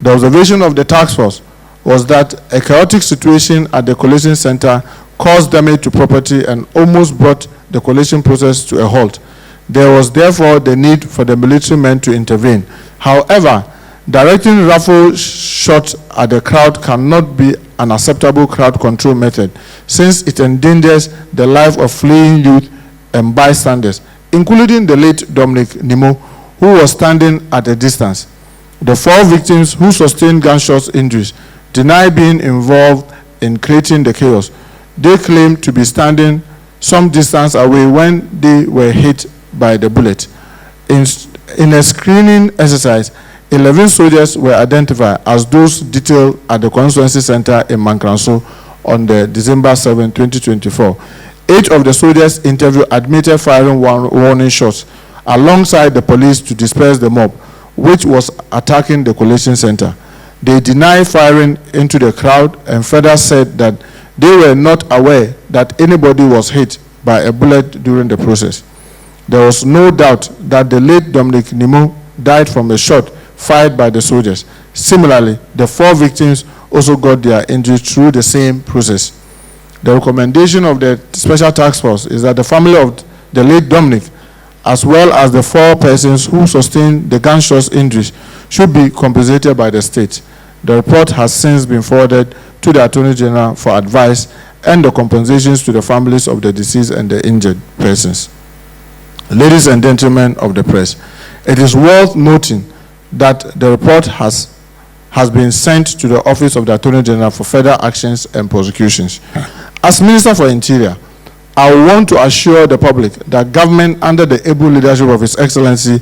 The observation of the task force was that a chaotic situation at the collation center caused damage to property and almost brought the collation process to a halt. There was therefore the need for the military men to intervene. However, directing rifle shots at the crowd cannot be an acceptable crowd control method, since it endangers the life of fleeing youth and bystanders, including the late Dominic Nkommo, who was standing at a distance. The 4 victims who sustained gunshot injuries deny being involved in creating the chaos. They claim to be standing some distance away when they were hit by the bullet. In a screening exercise, 11 soldiers were identified as those detailed at the constituency center in Mankranso on the December 7, 2024. 8 of the soldiers interviewed admitted firing warning shots alongside the police to disperse the mob, which was attacking the collation center. They denied firing into the crowd and further said that they were not aware that anybody was hit by a bullet during the process. There was no doubt that the late Dominic Nkommo died from a shot fired by the soldiers. Similarly, the 4 victims also got their injuries through the same process. The recommendation of the Special Task Force is that the family of the late Dominic, as well as the 4 persons who sustained the gunshot injuries, should be compensated by the state. The report has since been forwarded to the Attorney General for advice and the compensations to the families of the deceased and the injured persons. Ladies and gentlemen of the press, it is worth noting that the report has been sent to the Office of the Attorney General for further actions and prosecutions. As Minister for Interior, I want to assure the public that government, under the able leadership of His Excellency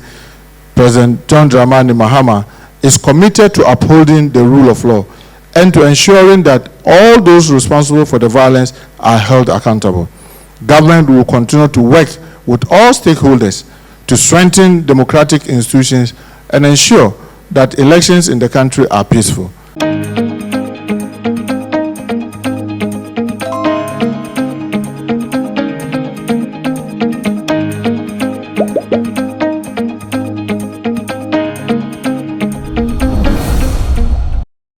President John Dramani Mahama, is committed to upholding the rule of law and to ensuring that all those responsible for the violence are held accountable. Government will continue to work with all stakeholders to strengthen democratic institutions and ensure that elections in the country are peaceful.